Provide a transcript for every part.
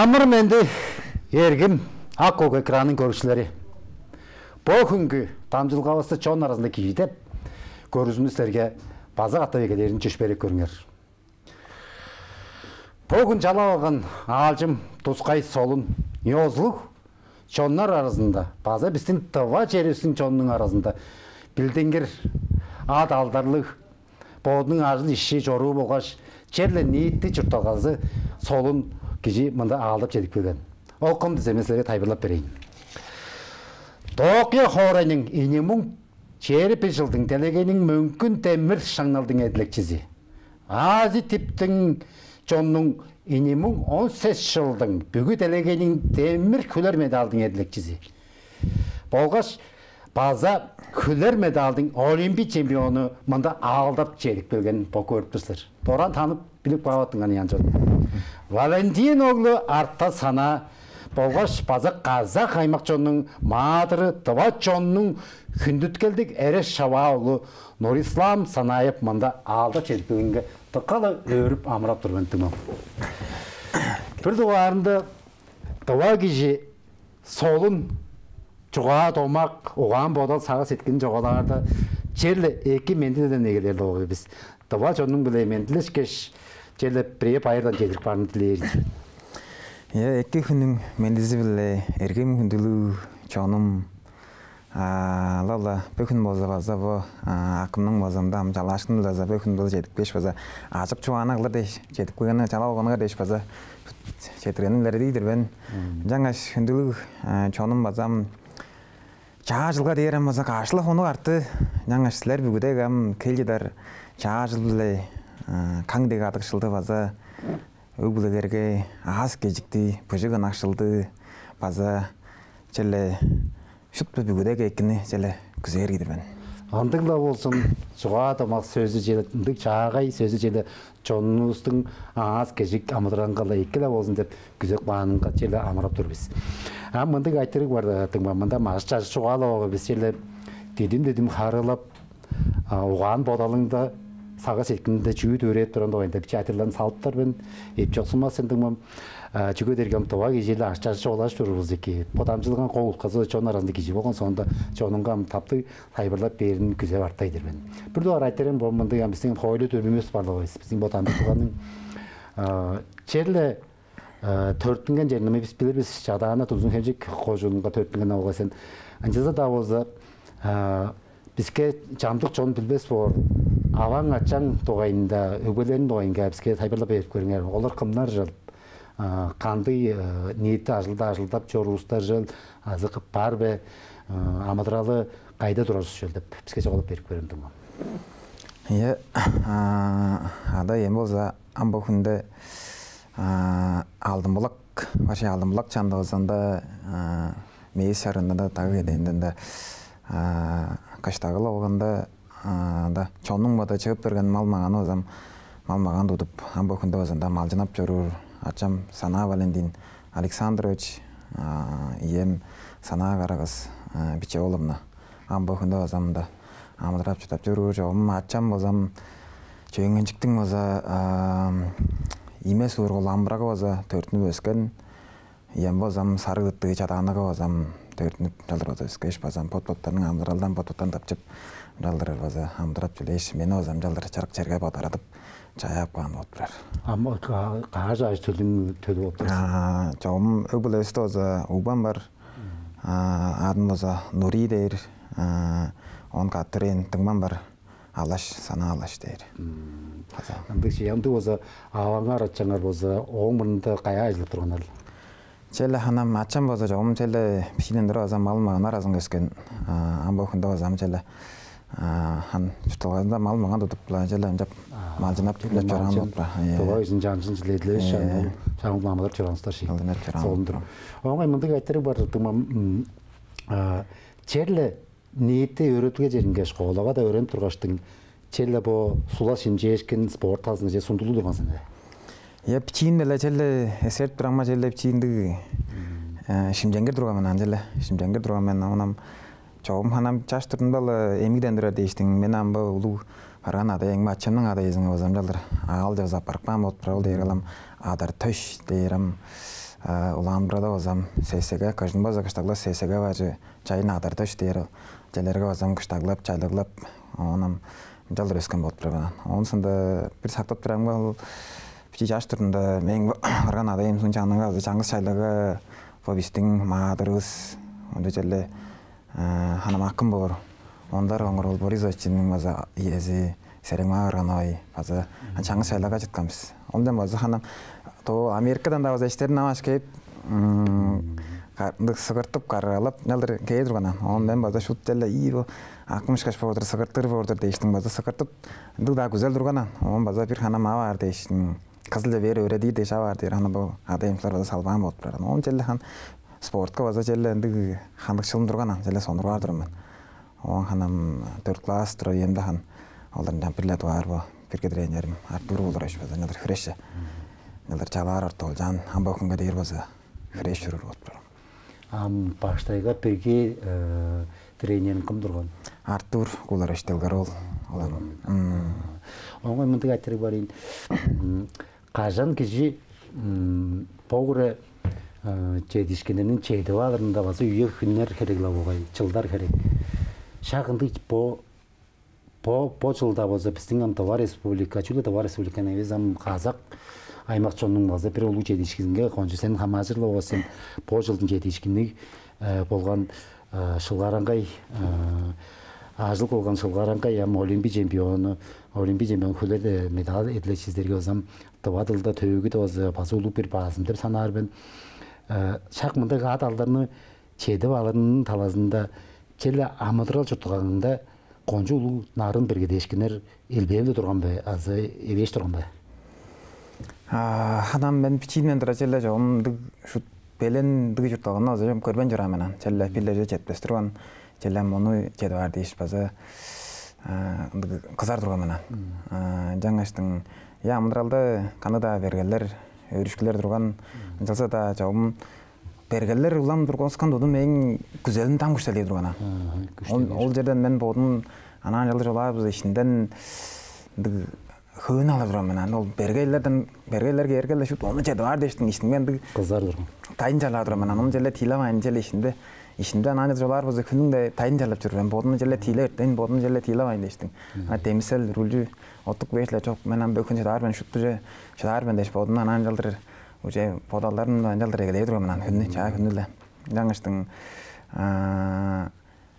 Амыр менде ергім аққоқ экранын көрушілері. Бұл күнгі тамжылғавасы чон арасында кейдеп, көрізіміздерге базы аттабекелерін чешберек көріңер. Бұл күн жала алған алжым, тұсқай солын, неозлық чоннар арасында, база біздің тұва чересін чонның арасында, білденгер ад алдарлық, боғының ажын іші жору болғаш, черлі ниетті жұрталғазы солын кежі мұнда алдап жедік бөлген. Ол құмды земеслерге тайбырлап берейін. Тоқия хорайның инемің черепі жылдың телегенің мүмкін темір шаңналдың әділекчізі. Ази типтің чонның инемің 18 жылдың бүгі телегенің темір күлер медалдың әділекчізі. Болғаш база күлер медалдың олимпи чемпионы мұнда алдап жедік бөлген бұл көріп тұрсыздар. Торан танып білік бағаттың ғаны янжон. Валентин оғлы артта сана болғаш база қазақ аймақ жонның мадыры тұва жонның күндіт келдік әрі шава оғлы Нұрислам санайып мұнда алда жедік бөлгенге тұқалы өріп амырап тұрған тұмам. Бір дұғарында тұва кежі солын Чуға томақ, оған бодал сағыз еткен жоғаларда черлі екі менділден егелерді оғы біз. Тұва жонның біле менділіш кеш черлі біреп айырдан жедірік барын тілейірді. Екі күннің мендізі біле әргем күнділі жоным лала бөкін болза база бұ ақымның бозамда жалашқын база бөкін болза жедік беш база ажып чуғанағылар деш жедік көйіні жала оғанға деш база жетіргенімлері дейдір бен жаңаш күнділі жоным базам Чаа жылға дейірім база қашылық оны арты жаңаш сілер бүгідек келдедар чаа жыл біле қаңдек адық шылды база өбілігерге ағас кежікті пөжігін ақшылды база желі шүтпі бүгідек екіні желі күзер едірмен. Андыңда болсын, жуға тамақ сөзі желі, чағай сөзі желі чоныңыздың ағас кежік амыдыранғала екілі болсын деп күзек бағаныңға желі амырап тұр біз. Мындық айтырық барды атыңба, мында мағыш жасы шуғалы оғы біз желі дедім қарылап, оған бодалыңда саға сеткінде жүйіт өрет тұранда ойында кіші айтырлан салыптар бен еп жоқсыма сендіңмем жүгі дергем тұға кежелі ашчасы жоғылаш тұрғыз еке. Потамшылған қоғыл қызы чон арасында кежі болған соңында чоныңға тапты тайбырлап берін күзе бартайдыр бен. Бір дуар айтырым бұл мындық біздің қойлы төрбемес барлығы ойыз. Біздің ботамшылғаның черлі төрттінген жеріне біз білірбіз жадағына тұзын хемжек қожуынға төрттінген ауға сен. Анжаза да болса бізге жамдық чон білбес бол. Аваң атчаң тоғайында, өгелерін тоғайынға бізге тайбырлап беріп көріңер. Олар қымнар жыл, қанды ниетті ажылдап, жорғыстар жыл, азықып бар бе, амадыралы қайда тұрасыз жыл деп бізге жоғалып беріп көрімдің. Ада ем болса, амба күнді алдымбұлақ, башы алдымбұлақ чанды олсанда мейіз шарында да тағы едейінден қаштағылы олғанда чонның бада чығып берген мал мағаны озам мал маған дудып амба күнді озанда мал жинап жүрір ачам Сана Валентин Александрович ем Сана қарағыз биче олымна амба күнді озамда амыдырап жұтап жүрір жоғым ачам озам жөңіншіктің оза име суырғыл амбыраға оза төртініп өскен ем бозам сары ғыттығы жадағыныға озам төртініп жалдыр оза өскеш базам пот-поттарының амдыралдан пот-поттан тапчып жалдырар база амдырап жүлеш мені озам жалдыр чарық жерге батарадып жаяп қаған от бірер. Ама қаға жайыз төлі от бірер? Жоғым өбіл өсті оза ұбан бар адым оза Нури дейір онға түрен тыңман бар Алаш, Сана Алаш дейір. Янды оза ауаңар атчаңар боза оң мұрынды қая айзылып тұрғанар? Челі ханам атчам боза жоғым челі пішілендірі оза мал маған аразың өскен амба өкінді озам челі хан жұтылғанда мал маған тұтып jelі әмжап мал жинап түлет жорған бұпыра. Тұға өзін жаншын жыледілі жаңыл мамадар жорғаныстар шей. Оңай мұндық айттары бар черлі ниетті өретуге жерінге шқолаға да өрен тұрғаштың черлі бұл сұла шинже ешкен спорт тазында же сұндылы тұрғансың да? Пичиін бәлі челі әсерт тұрғама челі пичиіндігі шимженгер тұрғамен анжелі шимженгер тұрғамен онам Çoğum hanım çaştırdım balı emigden durar değiştin. Men amba ulu Парган ада ең матчымның ада езіңе өзім жалдыр. Ағал деп запарқпам отпырал дейір алам. Адар төш дейірім. улан брада озам сесеге каждый база кыштагла сесеге важы чайын адарда иштер желерге озам кыштаглап чайлыглап онам жалдыр өскөн болуп турган. Онусунда бир сактап турам ол бити жаш турунда мен арган адайым сунчаныңга жаңгыз чайлыгы побистин маадырыбыз онда желе ханам акын болор. Ондар оңгорол Борисовичтин база иези сереңма арганой база жаңгыз чайлыга жытканбыз. Ондан база ханам то Америкадан да база иштерин амаш келип сыгыртып каралап жалдыр кээ турган. Ондан база шут желе ио акмышкаш болдур сыгыртыр болдур дейиштин база сыгыртып да güzel турган. Он база бир ханам бар дейиштин кызыл бери өредий дейиш бар дейир аны бу адайымчылар база салбан болуп турган. Он желе хан спортка база желе энди хандыкчылым турган. Желе сонур бардырмын. Он ханам 4 класс троемде хан алдардан бирлет бар бу бирге тренерим Артур болор эш база жалдыр фреше. Жалдыр чалар ортолжан амбакынга дейир база фреш жүрүр болуп. Баштайга бирге тренерин ким турган? Артур Кулар Эштелгарол. Оңой мынтык айтыры барин. Кажан кижи погуре чедишкененин чейди баларында базы үйө күннер керегла бугай, жылдар керек. Шагынды по жылда базы биздин Амтова республика, Чуле Това республиканы визам Казак аймак чонун базы бир улуу чедишкенге кончу сен хамажырлы болсен по жылдын чедишкенник болгон шылгараңгай ажыл болгон шылгараңгай олимпий чемпиону хөлөрдө медаль этлечиздерге озам Тавадылда төөгү да базы улуу бир баасым деп санаарбын. Шак мындай адалдарны чедип алынын талазында челе амыдырал журтуганда кончу улуу нарын бирге дешкенер элбеэмде турганбы, азы эбеш турганбы? Ханам мен пичинен тура челе жомдук шут белен дыгы журтугана азы жом көрбөн жураменен челе пиллеже жетпес турган челе муну чедип бар дейиш базы кызар турган менен. Жаңаштын амыдыралда Канада бергелер өрүшкүлөр турган жалса да жом бергелер улам турганскан дудум мен güzelин там күчтелей турган. Ол жерден мен бодун анан жалдыр жолабыз ишинден хөн алып турган менен ол бергелерге эргеле шут оны жеди бар дештин ишинген кызар турган. Тайын жалап турган менен аны желе тиламайын желе ишинде анан жоларбыз күнүңдө тайын жалап жүргөн бодун желе тилертен бодун желе тиламайын дештин. Темисел рулжу оттук бешле чок менен бөкүн жадар мен шутту жадар мен деш бодун анан жалдыр уже подалдарын жалдыр эгелей турган менен күнү чаа күнүлө. Жаңаштын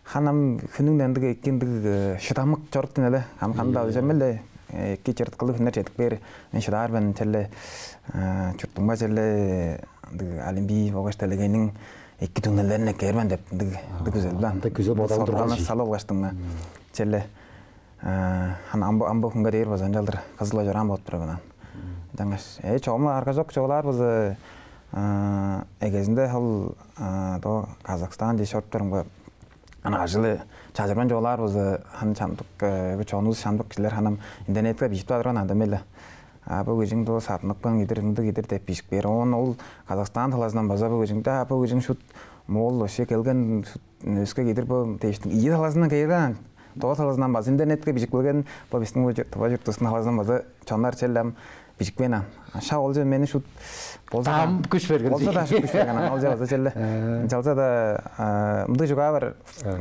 ханам күнүңдөн экендиги шыдамык чорттун эле кандай жемеле эки чырткылы күнөр жетип бери мен шыдар мен теле чуртумга желе олимпий богош телегенин эки түңнөлөрүнө кермен деп güzel да. Güzel бодал турган салып баштым челе хана амбо күнгө дейир базан жалдыр кызыл жаран болуп турган. Жаңаш чоңма арка жок чогларбыз эгезинде ал то Казакстан же шорттарымга ана жылы чажырман жоларбыз хан чамдык чоңуз чамдык кишилер ханам интернетке бишип турган анда меле бу өзүң до сатыныкпын идир деп бишип бер ол Казакстан таласынан база бу өзүң шут мол оше келген өскө идир бу тештин ии таласынан келген то таласынан база интернетке бишип келген бу биздин журтубуздун таласынан база чоңдар челем бишикпен аша ол же мени шут там күч берген. Болса да күч берген ал же база челе жалса да мындай жуга бар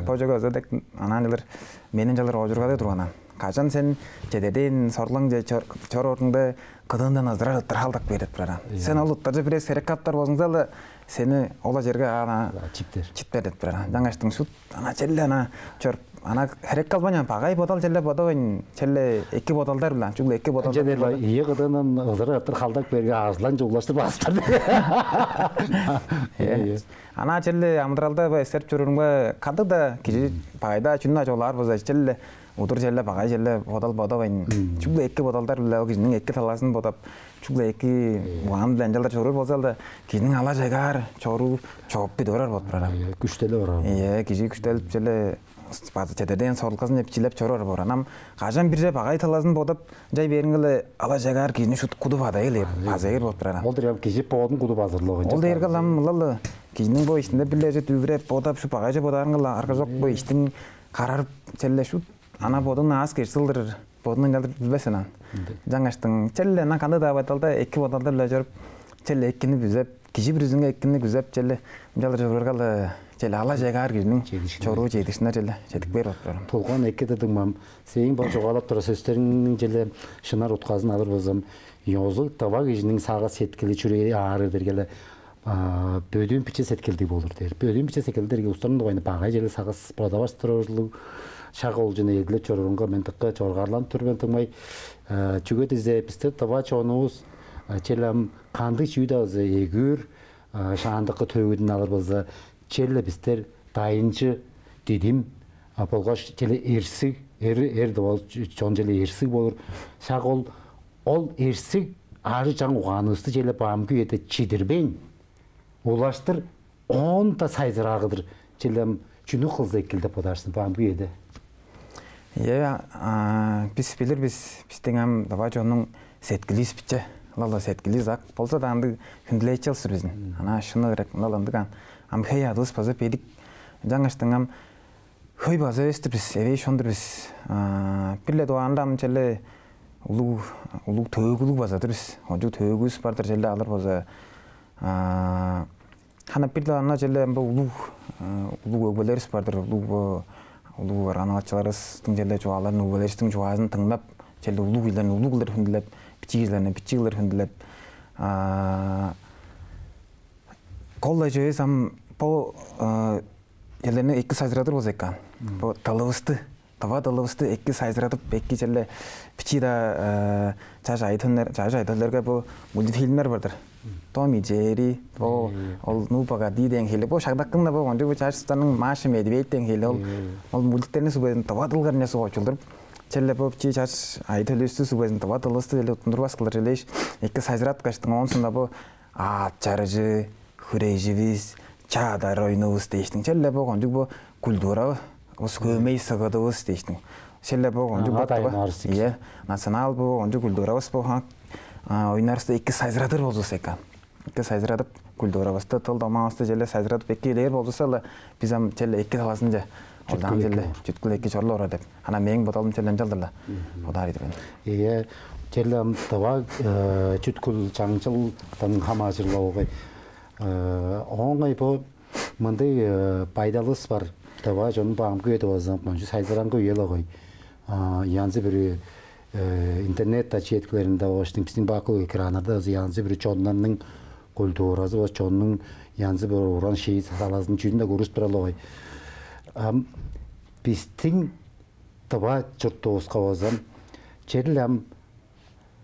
пожого задек анан элер менин жалдар ожурга турган. Кажан сен жедеден сорлуң же чор ордунда кыдындан аздыра тыралдак берет баран. Сен олуттар же бир серекаптар болсуңда да сени ола жерге ана чиптер деп баран. Жаңаштың шут ана челе ана чор ана херек калбанян багай бодал челе бодоин челе эки бодалдар билан чугла эки бодал. Жедел ие кыдындан аздыра тыралдак берге азлан жоллаштырып астар. Ана челе амдыралда серп жүрүнгө кадыда кижи багайда чунна жолар боза челе удур желе багай желе бодал бодоин чугла эки бодалдар биле кижинин эки таласын бодоп чугла эки буган билен жалдар чору болсо да кижинин ала жайгар чору чоп бидорар болуп барат. Күчтөлө барат. Кижи күчтөлүп желе базы чедеден сорлукасын деп чилеп чорор бар. Анам кажан бир же багай таласын бодоп жай берингеле ала жайгар кижини шут куду бадай эле базайыр болуп барат. Ол дерем кижи бодун куду базырлыгы. Ол дерге лам кижинин бо ишинде биле же түбүрөп бодоп шу багай же бодарыңгыла арка жок бо иштин карарып челе шут ана бодун аз кешилдир бодун жалдыр билбесен ан. Жаңаштың челе ана кандай да баталда эки бодалда эле жүрүп челе экини бүзөп кижи бір үзіңе еккінні күзеп желі жалыр жогоргалы желі ала жайгаар кижінің чору жейдішіне желі жетік бер отпарым. Толған әкке дедім мам, сейін бұл жоғалап тұра сөздерінің желі шынар ұтқазын алыр болсам, йозыл таба кижінің саға сеткілі чүрей ары дергелі бөден піче сеткілді болыр дер. Бөден піче сеткілді дерге ұстарында ойны бағай желі сағыз продаваш тұрыжылы шағы ол жыны еділі чорғынға мен тұққа чорғарлан түрбен тұңмай чүгет ізде бізді таба чоңыз челем қанды чүйді азы егір шағандықы төгідін алыр болса челі біздер дайыншы дедім болғаш челі ерсік әрді ол чоң челі ерсік болыр шағы ол ерсік ары жаң оғанысты челі бамғы еді чидірбен олаштыр 10 та сайзыр ағыдыр челем чүні қылзы екілді подарсын бамғы еді. Біз білір біздің әм дава жоның сеткіліз бітче. Лала сеткіліз ақ. Болса да анды хүнділей челсір біздің. Ана шыны керек. Лала андық ам хей адылыс базы педік. Жаңаштың ам хой базы өсті біз. Эвей шондыр біз. Бірле дуағанда ам челі ұлық төгілік базадыр біз. Оджық төгіліс бардыр челі алыр базы. Хана бірле ана челі ұлық өкбелеріс бардыр. Улуу аналатчыларыстың желе жуаларын угелерістің жуазын тыңлап, желе улуу үйлерін улуулар хүнділеп, бичигилер хүнділеп. Колла жөе сам по елеріне екі сайзырадыр боз екқан. По талывысты, тава талывысты екі сайзырадып, екі желе бичида жажы айтылерге по мультфильмер бардыр. Томи Джери, ол нупаға дейден келі. Бұл шағдаққында бұл онды бұл чаршыстаның машы медвейттен келі. Ол мультиктеріне суғайдың тавадылғарына суға чылдырып. Челі бұл чей чарш айтылысты суғайдың тавадылысты елі ұтындыр басқылар желейш. Екі сайзырат қаштың онсында бұл ат жарыжы, хүрейжівіз, чадар ойнуыз дейштің. Челі бұл онды бұл культура, осы көмей сығыдығыз дейштің. Челі бұл онды бұл национал бұл онды культура ойнарысты екі сайзырадыр болдысы екен. Екі сайзырадып күлді орабасты, тылды омағасты желі сайзырадып екі елер болдысы әлі бізім желі екі таласын же. Олдан желі жүткіл екі жорлы ора деп. Ана мен бұталым желен жалдырла. Одар еді бен. Желі тұва жүткіл жаңчылдың хамажырлы оғай. Оңай бұл мұндай пайдалыс бар. Тұва жоның бағым көйеді оғазын. Сайзыран көйел оғай. Янзы бірі интернет ачеткілерінде оштың біздің бақыл экранада янзы бір чоннанның культурасы ош чонның янзы бір оран шейі саласының жүзінде көріс біралы ғой. Біздің тұба жұртты осқа оғазам черлям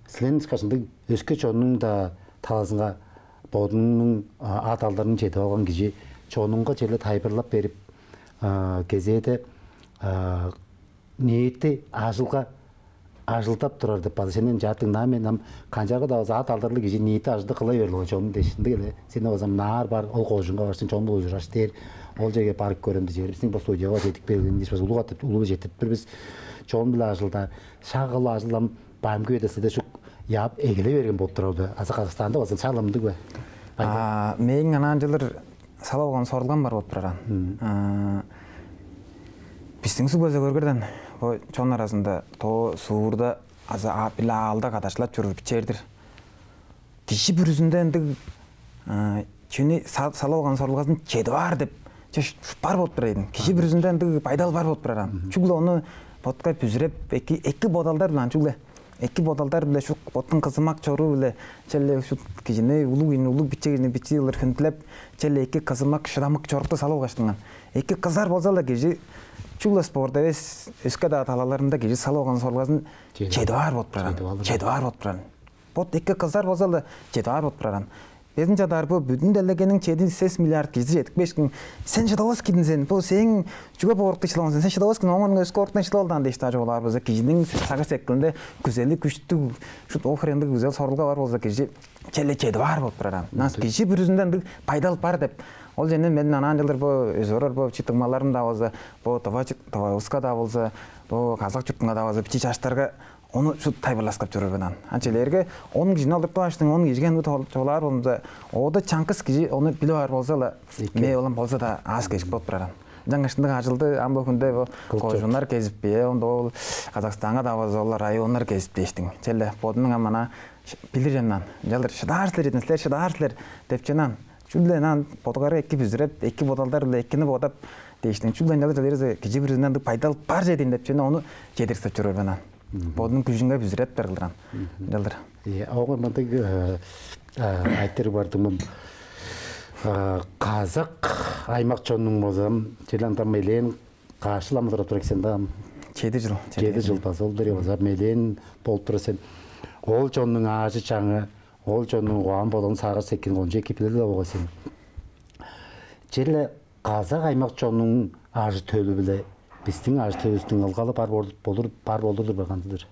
сілен қашынды өске чонның да таласынға бодының аталдарын жетіп алған кеже чоныңға черлі тайпырлап беріп кезеді ниетті ажылтап тұрар деп базы. Сенен жаттың намен қанжарға да ат алдырлы кеже ниеті ажылды қылай берлі жоның дешінді келе. Сен оғызам нар бар, ол қожынға барсын, жоң бұл өзір аштер, ол жерге барып көремді жер. Біздің бұл студияға жетік берген дес біз ұлығы жетіп бір біз жоң білі ажылда, шағылы ажылдам байым көйедесі де шық яп егіле берген болып тұрауды. Азы Қазақстанда басын шағылымды кө? Мен анан жылыр салауған сорылған бар болып тұраран. Біздің су көзі көргірден чон арасында то суырда аза апила алда каташлап жүріп бичердир. Киши бір үзінде әнді чөне салауған сорылғасын чеді бар деп бар болып тұрайдың. Киши бір үзінде әнді пайдал бар болып тұраран. Чүглі оны ботқа пүзіреп екі бодалдар білан чүглі. Екі бодалдар біле шуқ боттың қызымақ чору біле чәлі шуқ кежіне улу бичегіне бичегілер хүнтілеп чәлі екі қызымақ шыдамық чорықты салау қаштыңан. Екі қызар болсала кежі чүглі спорда өске да талаларында кежі салауған сорғасын чедвар бот праран. Бот екі қызар болсала чедвар бот праран. Безін жадар бұл бүтін дәлегенің чедін 6 миллиард кежі жетік бешкін. Сен шыдауыз кедің сен, бұл сен жүгі бұл орықты шылауын сен шыдауыз кедің, оңын өскі орықтан шылауылдан дейшті ажы олар болса кежінің сағы секілінде күзелі күшті шұт оқыренді күзел сорылға бар болса кежі чәлі чедвар бот праран. Нас кежі бір үзінден пайдал бар деп. Ол және мен анан жылдар бұл өзорор бұл читыңмаларын да болса, бұл тава ұсқа да болса, бұл қазақ жұртыңа да болса, бичи чаштарға оны шут тайбырласкап жүрөр бенан. Анчелерге оның кижин алдырып таштың, оның кижген толар болмаса, ода чаңкыс кижи оны биле бар болса да, ме олон болса да аз кешик болуп баран. Жаңашындык ажылды амбы күндө кожундар кезип бе, онда ол Казакстанга да болса, олар райондар кезип дештиң. Челе бодунун амана билиржемнан жалдар шыдаарсыздар един силер шыдаарсыздар деп жанан чүлленан бодгары эки бүзүрөп эки бодалдар эле экини бодап дейиштин чүллен жалдар жалдар кижи биринен пайдалып бар жедин деп жана ону жедирсеп жүрөр анан бодун күжүнгө бүзүрөп берилдиран жалдар ого мынтык айтыр бардым казак аймак чоннун мозам челантам мелен кашыламдыр тураксен да 7 жыл базолдыр оза мелен болуп турасен ол чоннун ажы чаңы ол чоннун куан бодон сагыр секин конжу эки биле болго сен желе казак аймак чоннун ажы төлү биле биздин ажы төлүбүздүн ылгалы бар болдурдур кандыдыр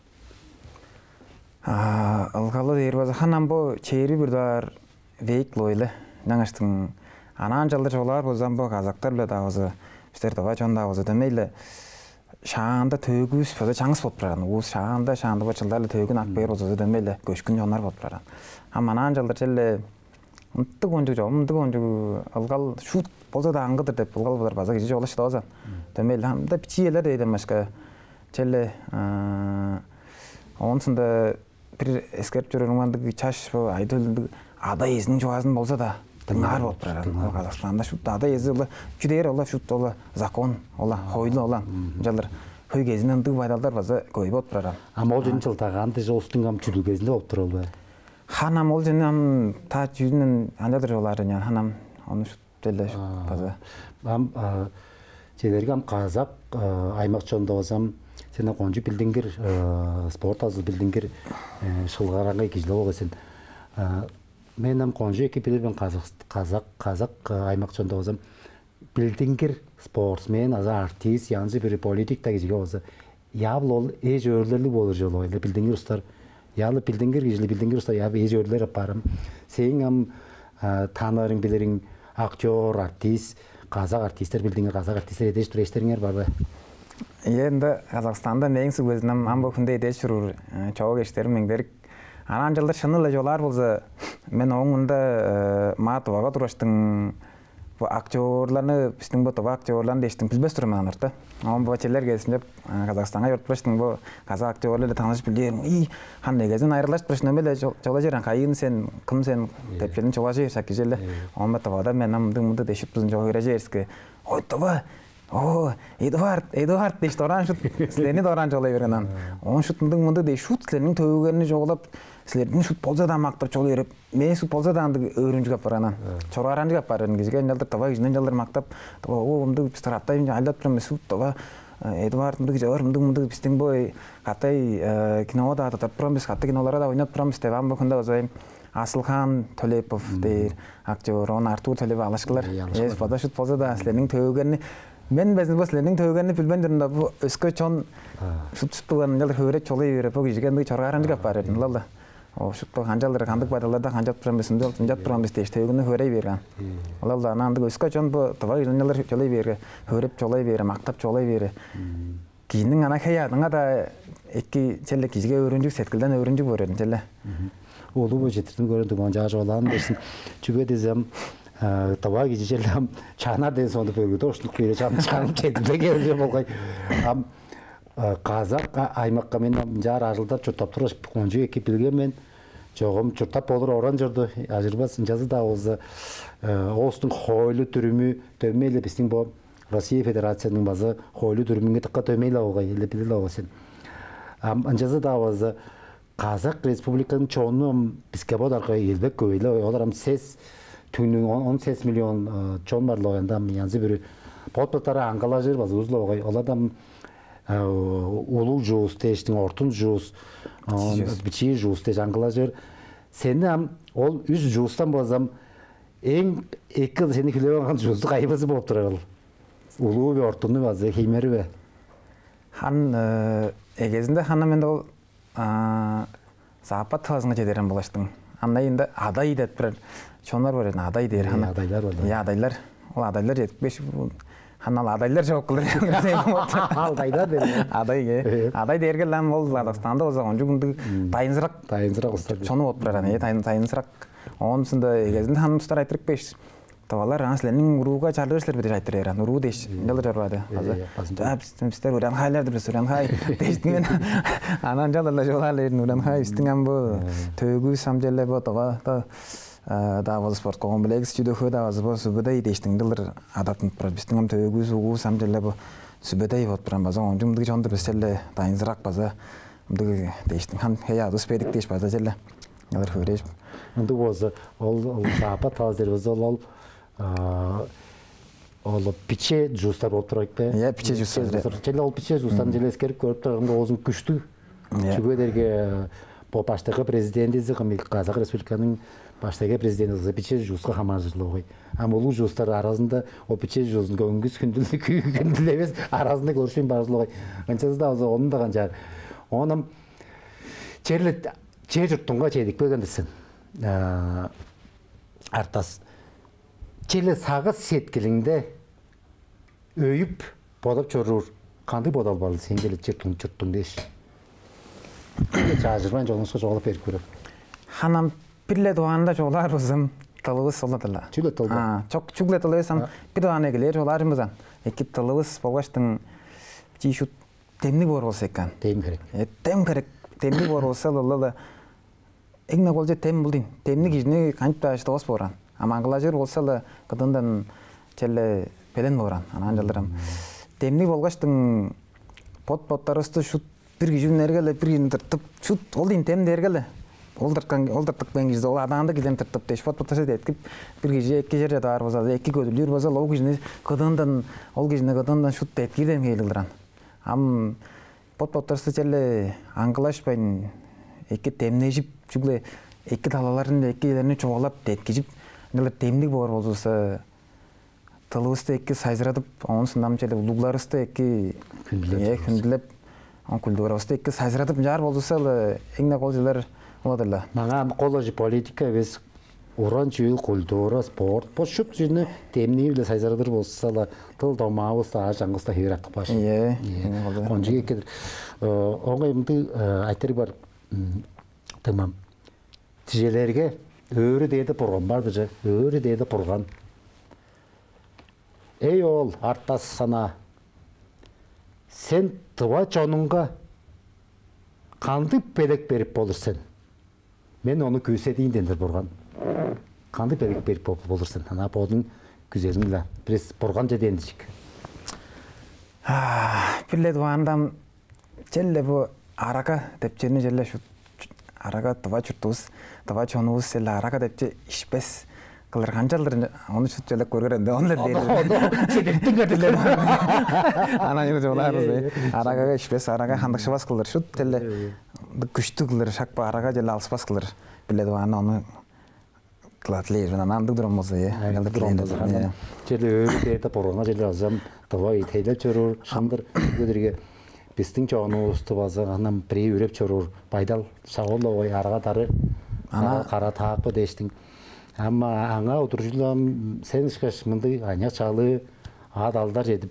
ылгалы дейер база ханамбо чейри бирдар вейк лойлы жаңаштың анан жалдар жолар бозамбо казактар биле дагы биздер дагы чондагы демейле шаанда төгүбүз база чаңыс болуп турган уус шаанда бачылдар эле төгүн ак бер бозо демейле көчкүн жонар болуп турган анан жалдар желе ынтык онжуг ылгал шут болсо да аңгыдыр деп ылгал болар база кижи жолошт да демейле анда бичиелер дейден башка желе онусунда бир эскерип жүргөн чаш айдыл ада эзинин жуазын болсо да дыңар болуп турат Казакстанда шут ада эзи жүдер шут закон хойлу жалдар көй кезинде ындык байдалдар база көй болуп турат ол жөн жылдагы андай жолустун чүдүү кезинде болуп турабы ханам ол жөн та жүзүнүн андадыр жолары ханам ону шут деле база силерге казак аймак чонунда болсам сен конжу билдиңгир спорт азы билдиңгир шылгараңга кижиле болго сен мен конжу эки билбен казак аймак чонунда болсам билдиңгир спортсмен азы артист янзы бир политикта кижиге болсо ябыл ол эж өрлөрлү болур жолу эле билдиңгир устар ялы билдиңгир кижили билдиңгир устар ябы эж өрлөр апарым сен таанарың билириң актер артист казак артисттер билдиңгир казак артисттер эдеш турештериңер барбы Енді Қазақстанда мен сөзінен амбо күнде деш жүрүр чоого кештерим меңдерик. Анан жылдар шынылы жолар болса мен оңында матыбага тураштың bu aktörlarni bizning bu to'g'ri aktyorlarni eshitdim bilmas turman orta. Ammo bu bachchalar kelsin deb Qozog'istonga yurib turishdim bu qozog aktyorlarla tanishib bildim. Qanday gazin ayrilish turishni bilay jolajaran qayın sen kim sen deb kelin jolajer sakijelle. Ammo to'g'ri men ham bunday deshib turgan joyrajerski. Oy to'g'ri Эдуард deydi oran şut sizlerini de oran jolayvergan. On şut mındı dey şut sizlerini tövgönünü joglap sizlerini şut bolsa da maqtır jolayverip men şut bolsa da öğrenci gaparan. Çoraranjı gaparan gizgen jaldır tava gizgen jaldır maqtap tava o mındı biz tarattayım aldap turам şut tava Эдуард mındı jawar mındı bizden boy katay kinoda da turам biz katay kinolara da oynap turам devam bakında ozayım. Asılхан Төлепов deyir aktyor on Artur Төлепов alışkılar. Es fada şut bolsa da sizlerini tövgönünü Men bezin baslening tövgөнү билбендирин да бу өскө чон шуттуган жал хөрөт чолой берип бу жигенди чоргаранжы гапар эдин лалла. О шутту ханжалдар кандык байдаларда ханжап турам бесин дел жап турам бес теш төвгөнү хөрөй берган. Лалла ананды өскө чон бу тава жонлар чолой берге хөрөп чолой бере мактап чолой бере. Кийиндин ана хаядыңа да эки челе кижиге өрүнжүк сеткилден өрүнжүк көрөдүн челе. Олу бу жетирдин көрөдүгөн жажы балан десин чүгө дезем Tava gideceğim, çanar den sonunda böyle dostluk vereceğim, çanım kendime geleceğim olay. Kazak aymakka men jar ajılda çurtap turmuş konju ekip bilgen men çoğum çurtap olur oran jurdu. Ajırbasın жазы да olsa Ostun hoylu türümü tömeyle bizning bu Rossiya Federatsiyasının bazı hoylu türümüne tıkka tömeyle olay, ele bilirler olsun. Жазы da olsa Kazak Respublikanın çoğunu bizge bodarga elbek köyle, olaram ses Tünün 18 milyon çon barlığında yansı bir potpotlara angalajır bazı uzlağay. Oladam ulu jus teştin ortun jus biçi jus teş angalajır. Senem ol 3 justan bazam en ekil seni külüven jusu kaybası bolup turar. Ulu ve ortunlu bazı himeri ve. Han egezinde hanna mende ol sapat tazına jederem bulaştın. Anna endi aday dep bir çonlar var edi aday der hana. Adaylar var. Ya adaylar. O adaylar 75 hanal adaylar çok kılır. Adaylar der. Aday derge lan ol Qozog'istonda o zaman günde tayinzirak usta. Çonu ot biran tayinzirak. Onusunda gezinde hanımstar aytırık 5 Tavalar anslenin uruga çarlırışlar bir aytır eran. Uru deş. Jalı jarwady. Bizler uran haylardır biz uran hay. Deştin anan jalılar jolarlar uran hay. Üstüngem bu tögü samjelle bu tava da var sport kompleks juda hoda var bu sübüday deştin jalılar adatın pro üstüngem tögü sugu samjelle bu sübüday bot pram bazan onjumdy jondur biselle dayınzırak baza. Mdı deştin han heya duspedik deş baza jelle. Jalılar höreş. Unda olsa ol sapa tazer olsa ol piçe justar oturak be. Ya piçe justar. Çelle ol piçe justan jelle eskerip görüp turganda ozun күчтүү. Çünkü derge bu baştaki prezidenti Kazak Respublikanın baştaki prezidenti piçe jusqa hamajlığı. Ama ulu justar arasında o piçe jusun göngüs gündüleves arasında görüşün barlığı. Ançası da onun da kanca. Onun çelle çejurtunga çedik begendesin. Artas çele sağı setkilinde öyüp bodap çorur kandı bodal balı sen gele çırtın deş. Çağırman jonusqa jolap berip көрөp. Hanam pille doğanda jolar uzum talыбыз solatla. Çüle talba. Çok çugle talыбысam bir doğana gelir jolarımızdan. Eki talыбыз bolgaштың çişut temni bor bolsa ekan. Tem gerek. Tem gerek. Temni bor bolsa lalla Egna golje tem buldin. Temni gizini kanıp da işte os boran. Ama anglajer olsa da kadından çelle pelen boran. Anan jaldıram. Temni bolgaштың pot-pottarısты şut bir gizin ergele bir gizin tırtıp şut oldin tem dergele. Oldırtık ben gizde ol adamda gizden tırtıp deş pot-pottarısı detkip bir gizi iki jere dar bozal, iki gödülür bozal o gizini kadından ol gizini kadından şut detkidem geyildiran. Am pot-pottarısı çelle anglaşpayın iki temnejip çünkü iki talaların iki yerlerini çoğalap detkizip neler temlik bor bolsa talыбызды iki sayzıratıp onun sındam çele uluglarısты iki kündülep on kulturabızды iki sayzıratıp jar bolsa egne kolcular oladırlar. Mağa ekoloji politika biz oran çüyül kultura sport bu şup jini temni bile sayzıradır bolsa la tıl domağız sağa жаңғыста хератып баш. Онжы екедір. Оңай мынды айтары бар. Tamam. Tijelerge öğrü deydi program vardı же. Öğrü deydi program. Ey oğul artas sana. Sen tıva çonunga kandı pelek berip bolursun. Men onu küsediğin dendir program. Kandı pelek berip bolursun. Ana bodun güzelini Biraz program je dendicik. Pille duandam çelle bu araka tepçeni çelle şu Araga tava çurtuz, tava çonuz sella araga depçe işpes kılır kancalar onu şutçala görürende onlar değil. Çedirttin götürler. Ana yine jolar araga işpes araga handıkşı bas kılır şut telle güçlü kılır şakpa araga jella alspas kılır. Bile doğan onu klatlayır bana andık durumuz ya. Geldik durumuz. Çelle öyle deyde porona jella azam tava iteyle çörür şandır gödürge. Bizдің çoğunluğuzdu bazı anam birey ürep çorur baydal sağolda oy araga tarı kara taqı deştin. Ama ana oturuculam sen işkaş mındı anya çalı adalдар jedip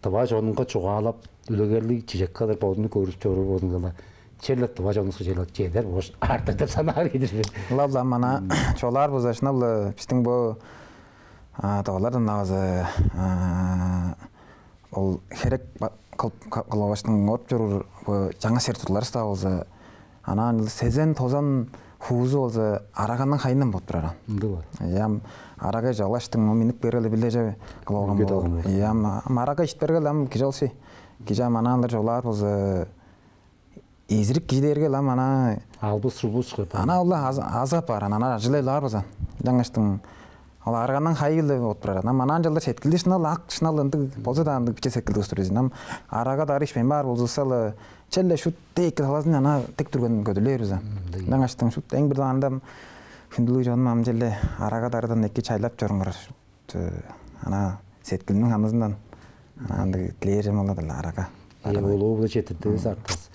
tıva jonunga çoğalap ülegerli çiçek kadar bodunu görüp çorur bodunga çelle tıva jonusga jelak jeder boş artık da sanar gidir. Labla mana çolar bozaşna bizдің bu tavalardan nazı ol herek Kalabaştың orp жүрür жаңа сертурлар ста болса ана сезен тозан хуузу болса арағанның хайынан болып тұрар. Ям араға жалаштың минік берелі біле жабы қылауған бол. Ям араға ишт бергел ам кижалсы. Кижам аналар жолар болса изрик киждерге ам ана албыс рубус қып. Ана олла азап бар ана жылайлар болса. Жаңаштың Ал арганан хайылы болып тұрар. Манан жалдар сеткілді шынал, ақ шынал ынды болса да ынды біче секілді өстірізін. Араға да аришпен бар болсысалы, чәлі шут тек саласын ана тек түрген көділер өзі. Даңаштың шут ең бір дағанда күнділі жоным ам жәлі араға дарыдан екі чайлап жорыңғыр. Ана сеткілінің хамызынан анды тілерім оладылы араға. Олу бұл жетірді өз артас.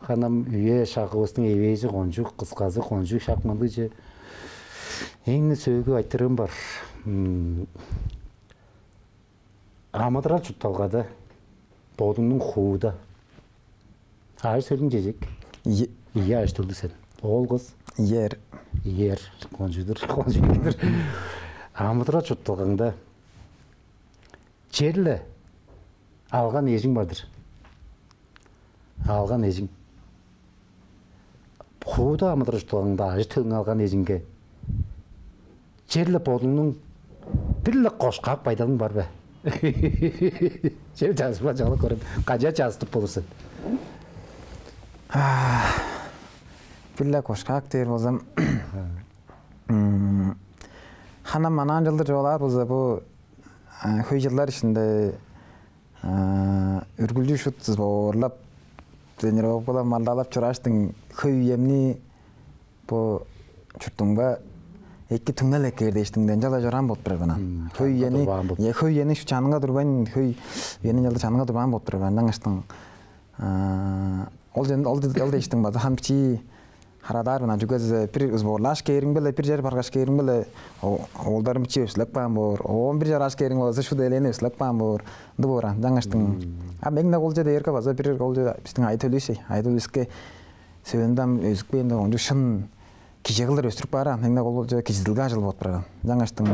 Ханам үйе шақығыстың евейзі қонжық, қысқазы қонжық шақманды же. Eğni sögü aytırım var. Amadıra çuttalgada, bodunun xuğuda. Ağır söylün cecek. İyi açtırdı sen. Oğul kız. Yer. Koncudur, koncudur. амыдыра чуттылғыңда жерлі алған ежің бардыр. Алған ежің. Құда амыдыра чуттылғыңда ажы төгін алған ежіңге жерлі болыңның бірлі қошқақ пайдалың бар бә? Жер жазыма жалы көріп, қажа жазытып болырсын. Бірлі қошқақ дейір болсам, Ханам манан жылдар жолар болса, бұл көй жылдар ішінде үргілді шутсыз борлап, тренировок бола малдалап чыраштың көй емні бұл чүрттіңба екі түңнел екерді ештіңден жала жоран болып бір бана. Көй ені шу чаныңға дұрбайын, көй ені жалда чаныңға дұрбайын болып бір бана. Даңаштың ол дейштің базы хам кичи Харадар бана жүгөз бир узборлаш кериң беле бир жер баргаш кериң беле олдарым чи өслөк баан бор он бир жер аш кериң болсо шу делени өслөк баан бор дубора жаңаштың а меңне голжа дээрке база бир голжа биздин айтылышке сөйөндам өзүкпенде онжу шын кижегилер өстүрүп бара меңне голжа кижидилге ажыл болуп бара жаңаштың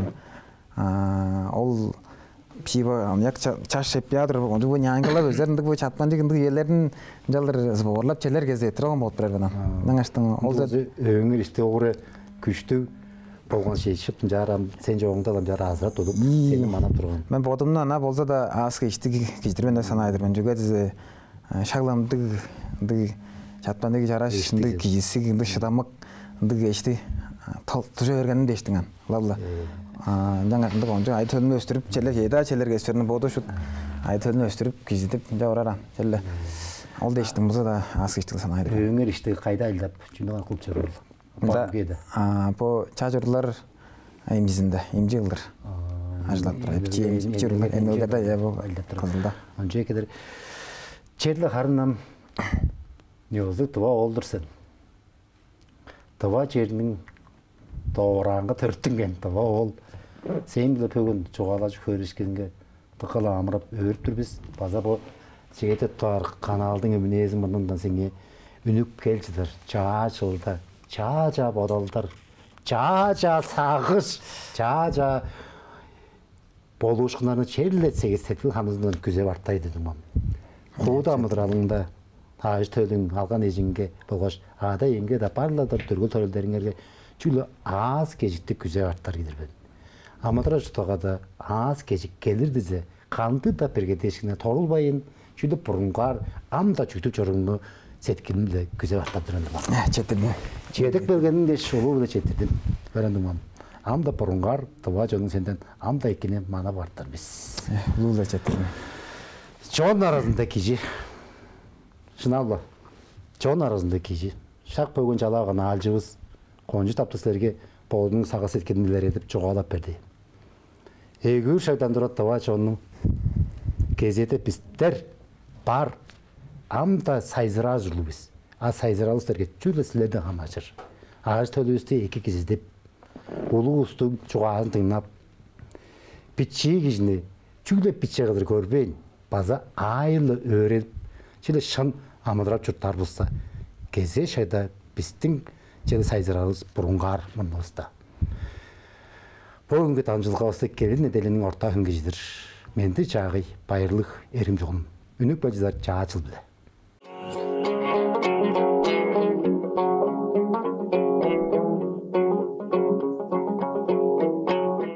ол пиво амяк чаш шепиадыр онжу нянгалар өздеринде бу чатман дегенде елерин жалдыр зборлап челер кезде турган болуп бара жаңаштың ол өңүр иште огура күчтүү болгон шешип жарам сен жоңда адам жара азыра тудуп сени манап турган мен бодумна ана болса да аскы ишти кичтирбен санайдыр мен жүгөз шагламдык чатмандык жарашынды кижисигинди шыдамык ынды ишти тужа бергенин дештиң лалла жаңа онжо айтылны өстүрүп челерге өстүрүнүп боду шу айтылны өстүрүп кижитип жабырара челе ол дештиң болсо да аскы ишти санайдыр өңүр ишти кайда айдап жумган кылып жүрөбүл по чажырлар эмизинде эмжи кылдыр ажлап турат чирулар эмелгеде я бу кызылда анча кедер черле харынам нёзы туба олдурсын туба чернин тоораңга төрттүнген туба ол сен биле пөгүн чугалажы көрүшкенге тыкала амырап өрүптүрбүз база бу жегете туар каналдын эмнези мындан сеңе үнүп келчидир чаачылда чаажа бодолдар чаажа сагыш чаажа болушкунаны черле сегиздетил хамыздан күзөп артайды дедим куда мыдыралыңда тааж төлүң алган эжиңге болгош ада эмге да барладыр түргүл төрөлдөрүңөргө чүлө аз кежикти күзөп артар кидирбен амадыра жутага да аз кежик келир дизе канды да бирге дешине торулбайын чүлө бурунгар амда чүтүп жорумну сеткимде күзөп артап жүрөндүм четирдим чедек бергенинде шулуу да четирдим берендим амда бурунгар туба жонун сенден амда экине мана бартар биз улуу да четирдим чон арасында кижи шыналба чон арасында кижи шак бөгөн жалаган алжыбыз конжу тапты силерге болдун сага сеткендилер этип чугалап берди эгүү шайтан турат туба чонун кезете биздер бар амда сайзыра жүрүбүз а сайзыралы силерге чүлө силерден камачыр аж төлөбүздү эки кизиздеп улуустун чугасын тыңнап бичи кишини чүлө бичи кылдыр көрбөйүн база айылы өөрөнүп чиле шын амыдырап журттар болса кезе шайда биздин жел сайзырабыз бурунгар мындабызда бүгүнкү тамчылыкабызды келин эделинин орта күнгө жидир менди жагый байырлык эрим жогум үнүк бажызар жаачыл биле